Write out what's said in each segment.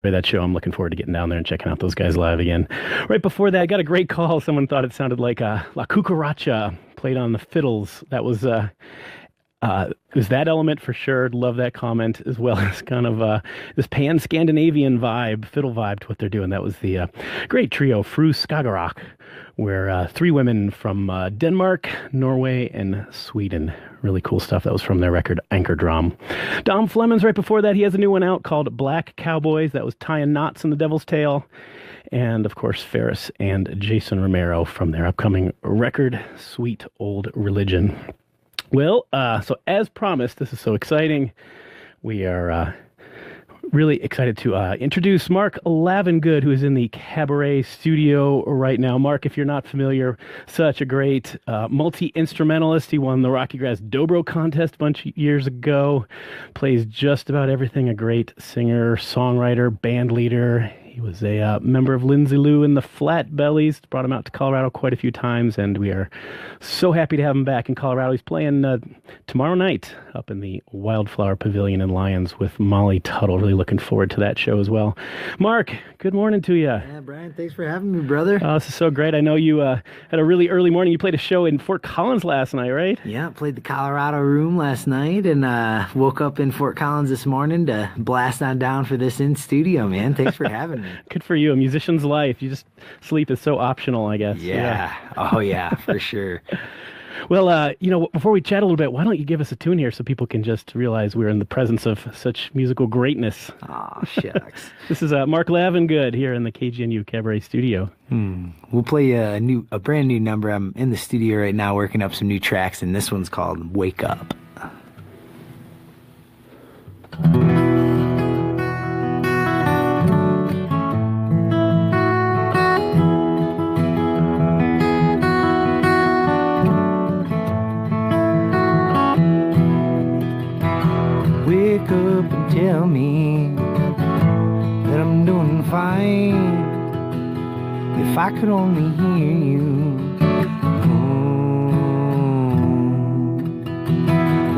that show. I'm looking forward to getting down there and checking out those guys live again. Right before that, I got a great call. Someone thought it sounded like La Cucaracha played on the fiddles. That was it was that element for sure. Love that comment, as well as kind of this pan-Scandinavian vibe, fiddle vibe to what they're doing. That was the great trio Fru Skagerrak, where three women from Denmark, Norway, and Sweden. Really cool stuff. That was from their record Anchor Drum. Dom Flemons, right before that, he has a new one out called Black Cowboys. That was Tying Knots in the Devil's Tail. And, of course, Ferris and Jason Romero from their upcoming record, Sweet Old Religion. Well, so as promised, this is so exciting. We are really excited to introduce Mark Lavengood, who is in the Kabaret studio right now. Mark, if you're not familiar, such a great multi-instrumentalist. He won the Rocky Grass Dobro contest a bunch of years ago. Plays just about everything. A great singer, songwriter, band leader. He was a member of Lindsay Lou and the Flat Bellies. Brought him out to Colorado quite a few times, and we are so happy to have him back in Colorado. He's playing tomorrow night up in the Wildflower Pavilion in Lyons with Molly Tuttle. Really looking forward to that show as well. Mark, good morning to you. Yeah, Brian, thanks for having me, brother. Oh, this is so great. I know you had a really early morning. You played a show in Fort Collins last night, right? Yeah, played the Colorado Room last night and woke up in Fort Collins this morning to blast on down for this in studio, man. Thanks for having me. Good for you. A musician's life. You just sleep is so optional, I guess. Yeah. Oh, yeah, for sure. Well, before we chat a little bit, why don't you give us a tune here so people can just realize we're in the presence of such musical greatness? Oh, shucks. This is Mark Lavengood here in the KGNU Cabaret studio. We'll play a brand new number. I'm in the studio right now working up some new tracks, and this one's called Wake Up. Wake up and tell me that I'm doing fine. If I could only hear you.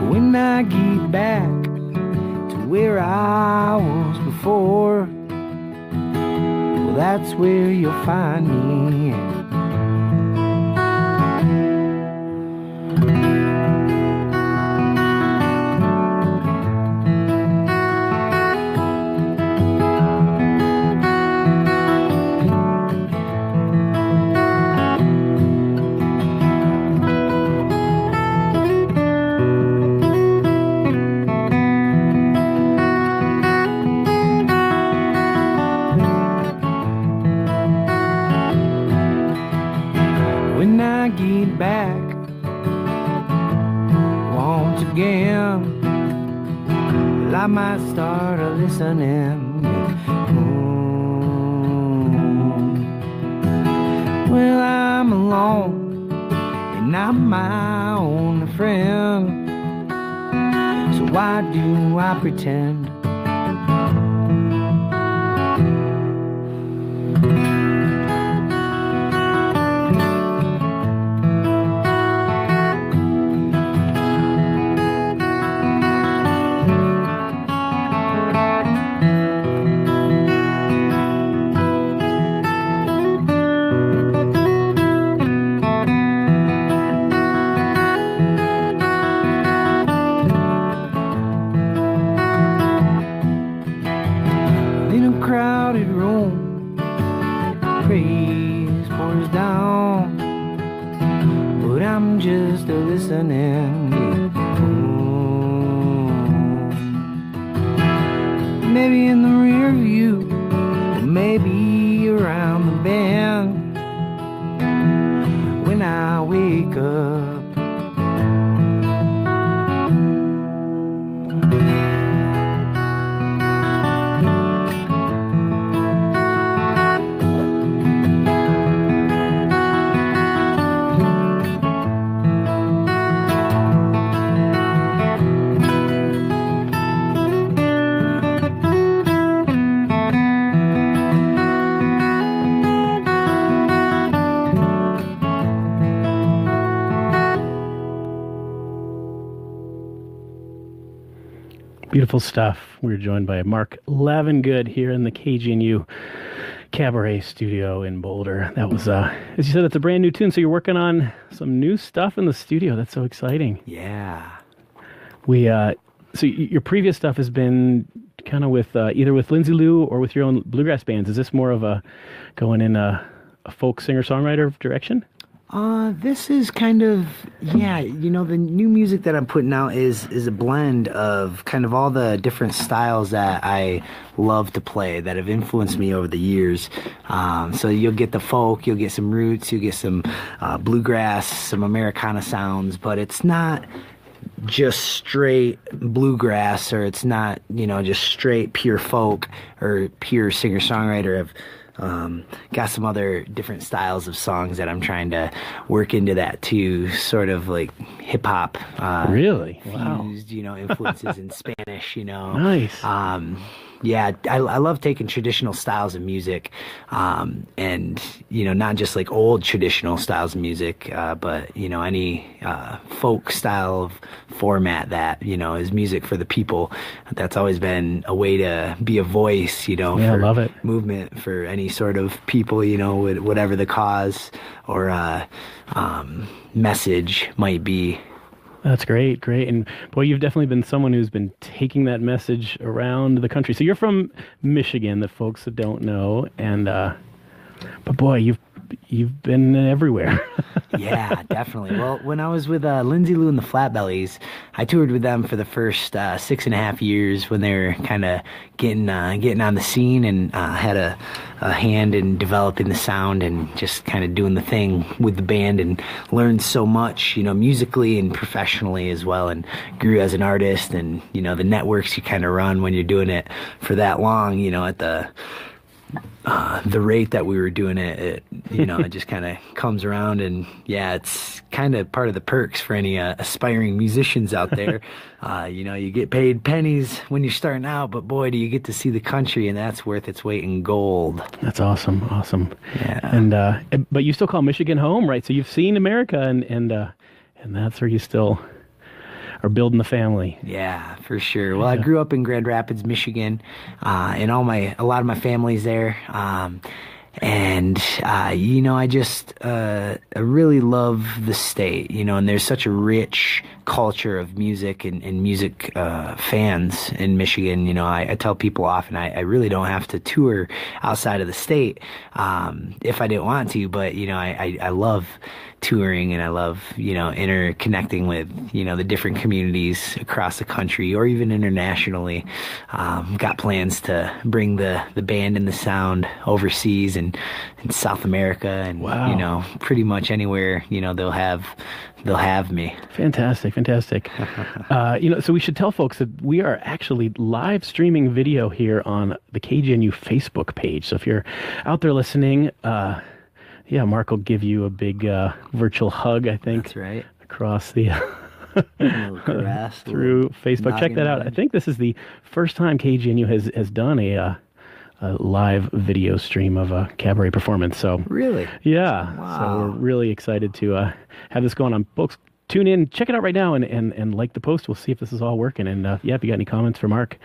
When I get back to where I was before, well, that's where you'll find me. When I get back once again, well, I might start a listening. Well, I'm alone and I'm my own friend, so why do I pretend? Crowded room, praise pours down, but I'm just a listening. Maybe in the rear view, or maybe around the bend. When I wake up, Beautiful stuff. We're joined by Mark Lavengood here in the KGNU Kabaret studio in Boulder. That was, as you said, it's a brand new tune. So you're working on some new stuff in the studio. That's so exciting. Yeah. So your previous stuff has been kind of with either with Lindsay Lou or with your own bluegrass bands. Is this more of a going in a folk singer-songwriter direction? This is kind of, the new music that I'm putting out is a blend of kind of all the different styles that I love to play that have influenced me over the years. So you'll get the folk, you'll get some roots, you'll get some bluegrass, some Americana sounds, but it's not just straight bluegrass, or it's not, just straight pure folk or pure singer-songwriter. Of got some other different styles of songs that I'm trying to work into that too, sort of like hip hop. Really? Fused, influences in Spanish, Nice. I love taking traditional styles of music, and, not just like old traditional styles of music, but, any folk style of format that, is music for the people. That's always been a way to be a voice, for I love it. movement for any sort of people, whatever the cause or message might be. That's great. And boy, you've definitely been someone who's been taking that message around the country. So you're from Michigan, the folks that don't know, and but boy, you've been everywhere. Yeah, definitely. Well, when I was with Lindsay Lou and the Flatbellies, I toured with them for the first 6.5 years when they were kind of getting on the scene, and had a hand in developing the sound and just kind of doing the thing with the band, and learned so much, musically and professionally as well, and grew as an artist. And the networks you kind of run when you're doing it for that long, at the rate that we were doing it, it just kind of comes around. And it's kind of part of the perks for any aspiring musicians out there. You get paid pennies when you're starting out, but boy, do you get to see the country, and that's worth its weight in gold. That's awesome. Yeah. And but you still call Michigan home, right? So you've seen America, and that's where you still are building the family. Yeah, for sure. Well, I grew up in Grand Rapids, Michigan, and a lot of my family's there. I really love the state, and there's such a rich culture of music and music fans in Michigan. I tell people often I really don't have to tour outside of the state if I didn't want to, but I love touring, and I love interconnecting with the different communities across the country or even internationally. Got plans to bring the band and the sound overseas and in South America, and wow. Pretty much anywhere they'll have me. Fantastic. So we should tell folks that we are actually live streaming video here on the KGNU Facebook page. So if you're out there listening, Mark will give you a big virtual hug, I think. That's right. Across the caress, through Facebook. Check that out. I think this is the first time KGNU has done a live video stream of a cabaret performance. So really, yeah. Wow. So we're really excited to have this going on. Folks, tune in, check it out right now, and like the post. We'll see if this is all working. And if you got any comments for Mark,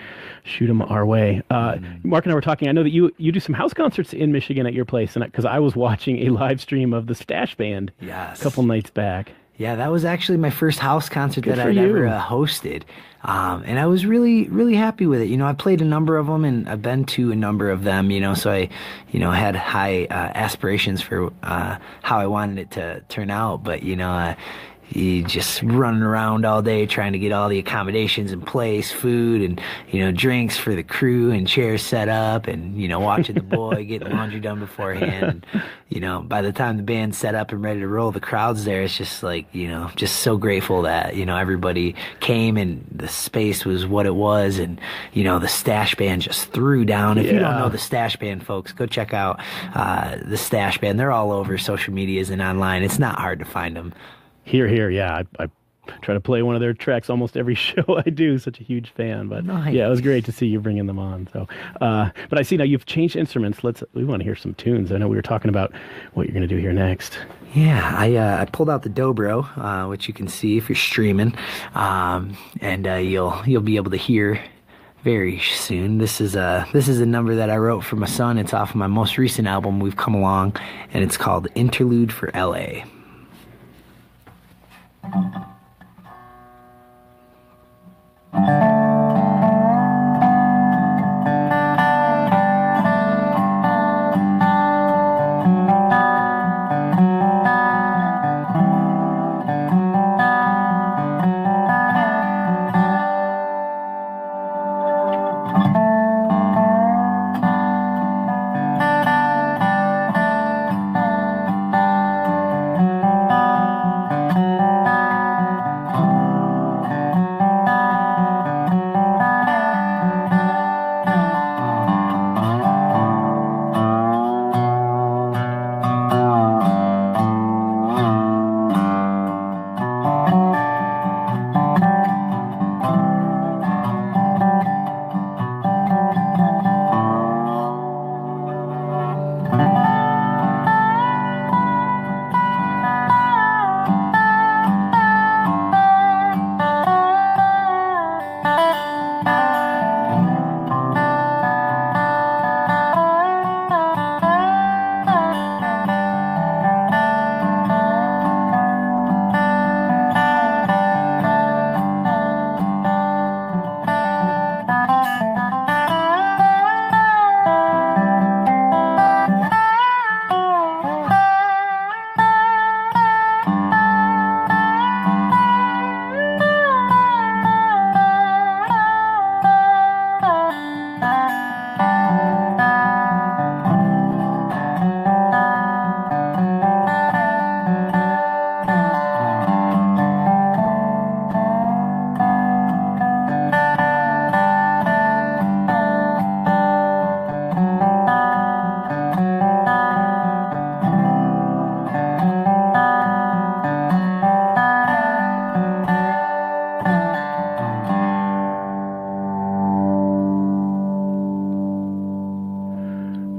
shoot them our way. Mark and I were talking. I know that you do some house concerts in Michigan at your place, and because I was watching a live stream of the Stash Band a couple nights back. Yeah, that was actually my first house concert Good that for I'd you. ever hosted. And I was really, really happy with it. I played a number of them, and I've been to a number of them, so I, had high aspirations for how I wanted it to turn out. But, you just running around all day trying to get all the accommodations in place, food and, drinks for the crew and chairs set up, and, watching the boy get laundry done beforehand. And, by the time the band's set up and ready to roll, the crowd's there. It's just like, just so grateful that, everybody came and the space was what it was. And, the Stash Band just threw down. If you don't know the Stash Band, folks, go check out the Stash Band. They're all over social medias and online. It's not hard to find them. Here, yeah. I try to play one of their tracks almost every show I do. Such a huge fan, but nice. Yeah, it was great to see you bringing them on. So, but I see now you've changed instruments. We want to hear some tunes. I know we were talking about what you're going to do here next. Yeah, I pulled out the dobro, which you can see if you're streaming, and you'll be able to hear very soon. This is a number that I wrote for my son. It's off of my most recent album, We've Come Along, and it's called Interlude for LA.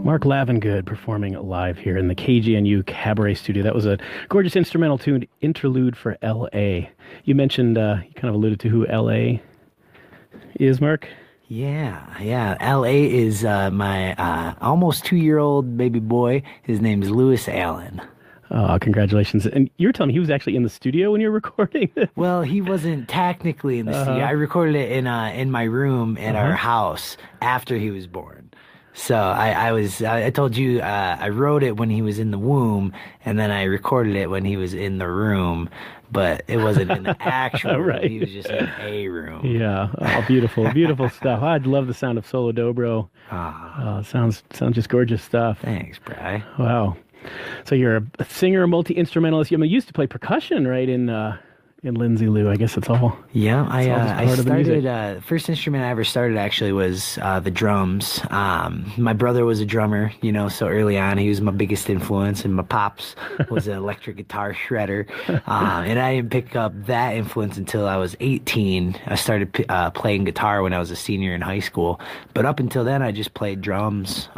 Mark Lavengood performing live here in the KGNU Cabaret Studio. That was a gorgeous instrumental tune, Interlude for L.A. You mentioned, you kind of alluded to who L.A. is, Mark? Yeah. L.A. is my almost 2-year-old baby boy. His name is Lewis Allen. Oh, congratulations. And you were telling me he was actually in the studio when you were recording this? Well, he wasn't technically in the studio. I recorded it in my room at our house after he was born. So I told you, I wrote it when he was in the womb, and then I recorded it when he was in the room, but it wasn't in the actual room. He was just in a room. Yeah. Oh, beautiful, beautiful stuff. I'd love the sound of solo dobro. Sounds just gorgeous stuff. Thanks, Bri. Wow. So you're a singer, a multi-instrumentalist. You used to play percussion, right, in Lindsay Lou. I guess it's all. Yeah, I started. First instrument I ever started actually was the drums. My brother was a drummer, so early on he was my biggest influence, and my pops was an electric guitar shredder. And I didn't pick up that influence until I was 18. I started playing guitar when I was a senior in high school, but up until then I just played drums.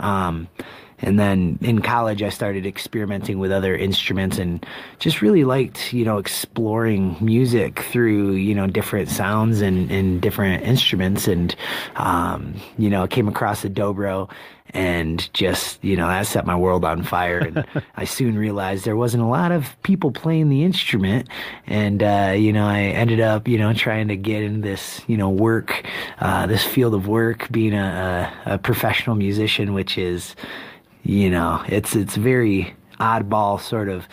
And then in college, I started experimenting with other instruments and just really liked, exploring music through, different sounds and different instruments. And, I came across the dobro and just, that set my world on fire. And I soon realized there wasn't a lot of people playing the instrument. And, I ended up, trying to get in this, work, this field of work, being a professional musician, which is, it's very oddball sort of,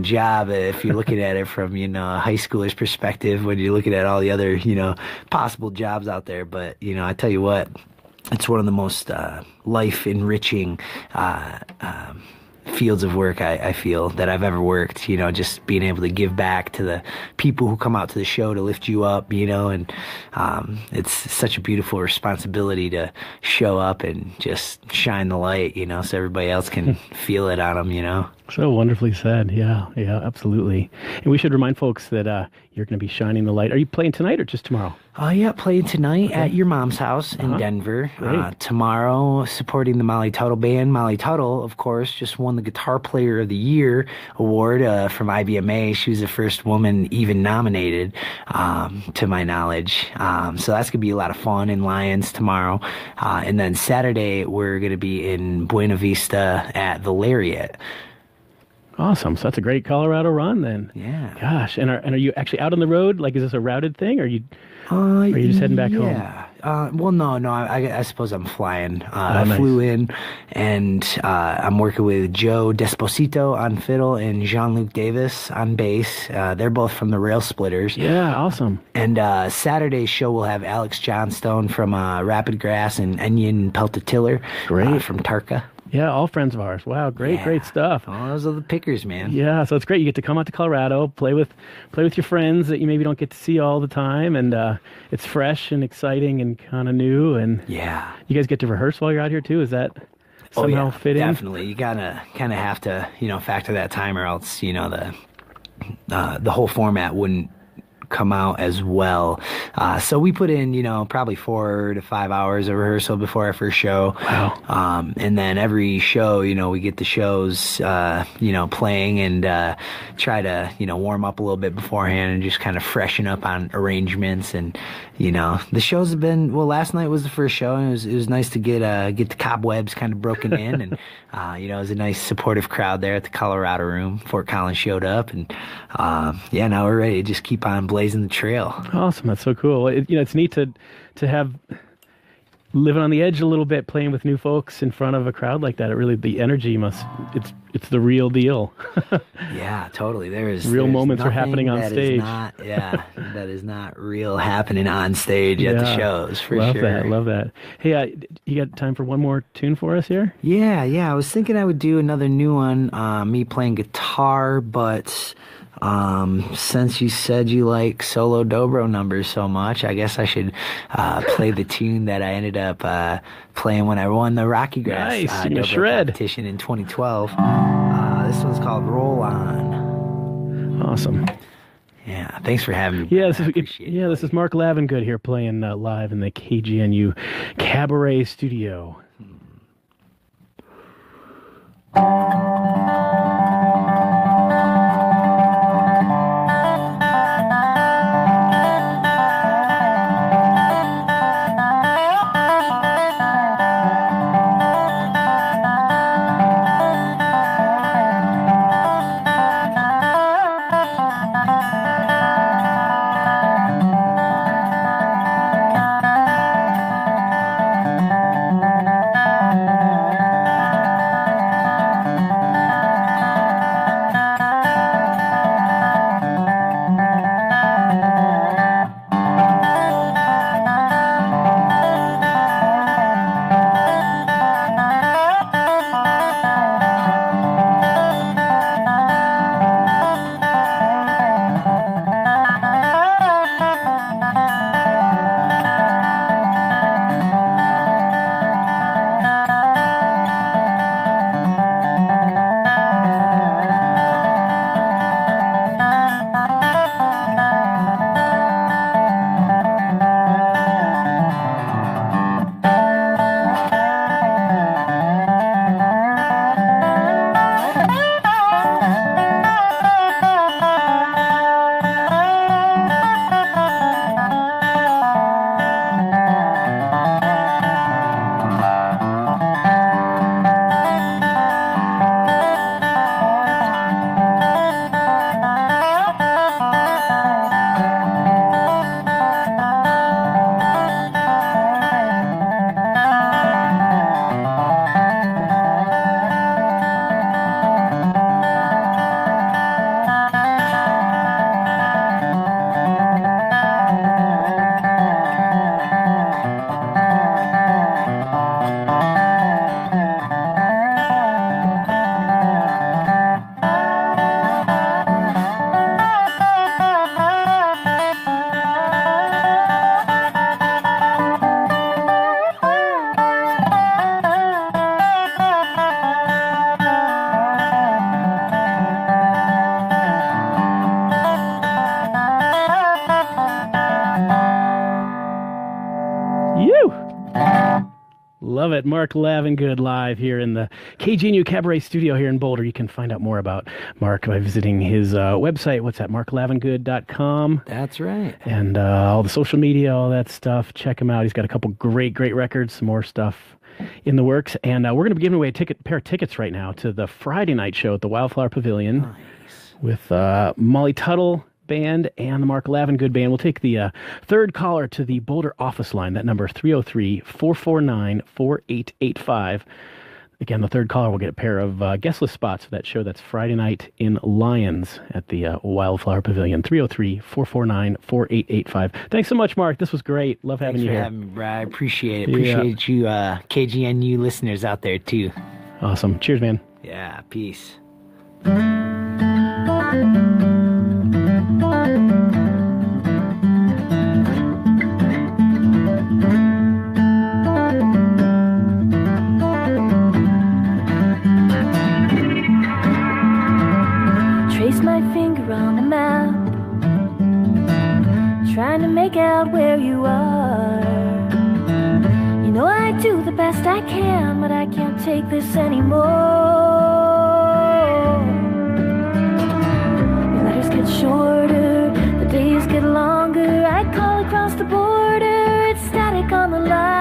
job if you're looking at it from, a high schooler's perspective when you're looking at all the other, possible jobs out there. But, I tell you what, it's one of the most life enriching fields of work I feel that I've ever worked, just being able to give back to the people who come out to the show to lift you up, and it's such a beautiful responsibility to show up and just shine the light, so everybody else can feel it on them, So wonderfully said. Yeah, absolutely. And we should remind folks that you're going to be shining the light. Are you playing tonight or just tomorrow? Yeah, playing tonight at your mom's house in Denver. Great. Tomorrow, supporting the Molly Tuttle Band. Molly Tuttle, of course, just won the Guitar Player of the Year award from IBMA. She was the first woman even nominated, to my knowledge. So that's gonna be a lot of fun in Lyons tomorrow. And then Saturday, we're gonna be in Buena Vista at the Lariat. Awesome. So that's a great Colorado run then. Yeah. Gosh. And are you actually out on the road? Like, is this a routed thing, or are you just heading back home? Yeah. Well, no. I suppose I'm flying. I nice. flew in, and I'm working with Joe Desposito on fiddle and Jean-Luc Davis on bass. They're both from the Rail Splitters. Yeah. Awesome. And Saturday's show will have Alex Johnstone from Rapid Grass and Enion Peltatiller. Great. From Tarka. Yeah. All friends of ours. Wow. Great. Yeah. Great stuff. Oh, those are the pickers, man. Yeah. So it's great. You get to come out to Colorado, play with your friends that you maybe don't get to see all the time, and it's fresh and exciting and kind of new. And Yeah. you guys get to rehearse while you're out here too. Is that somehow fit in? Definitely. You gotta kind of have to, factor that time, or else, the whole format wouldn't come out as well. So we put in, probably 4 to 5 hours of rehearsal before our first show. Wow. And then every show, we get the shows, playing and try to, warm up a little bit beforehand and just kind of freshen up on arrangements. And, the shows have been, well, last night was the first show, and it was nice to get the cobwebs kind of broken in. And, it was a nice supportive crowd there at the Colorado Room. Fort Collins showed up, and now we're ready to just keep on blazing the trail. Awesome. That's so cool. It's neat to have living on the edge a little bit, playing with new folks in front of a crowd like that. It really, the energy it's the real deal. Yeah, totally. There's moments are happening on stage. That is not real happening on stage at the shows, for sure. Love that. Hey, you got time for one more tune for us here? Yeah. I was thinking I would do another new one, me playing guitar, but since you said you like solo dobro numbers so much, I guess I should play the tune that I ended up playing when I won the Rocky Grass dobro competition in 2012. This one's called Roll On. Awesome. Yeah, thanks for having me. Yeah, this is Mark Lavengood here playing live in the KGNU Kabaret studio. Love it. Mark Lavengood live here in the KGNU Cabaret studio here in Boulder. You can find out more about Mark by visiting his website. What's that? marklavengood.com. That's right. And all the social media, all that stuff. Check him out. He's got a couple great records, some more stuff in the works. And we're going to be giving away a pair of tickets right now to the Friday night show at the Wildflower Pavilion. Nice. With Molly Tuttle Band and the Mark Lavengood Band. We'll take the third caller to the Boulder office line. That number, 303-449-4885. Again, the third caller will get a pair of guest list spots for that show. That's Friday night in Lyons at the Wildflower Pavilion, 303-449-4885. Thanks so much, Mark. This was great. Love having you here. Thanks for having me, Brad. I appreciate it. Appreciate you KGNU listeners out there, too. Awesome. Cheers, man. Yeah, peace. Trace my finger on the map, trying to make out where you are. You know I do the best I can, but I can't take this anymore. Get shorter, the days get longer. I call across the border, it's static on the line.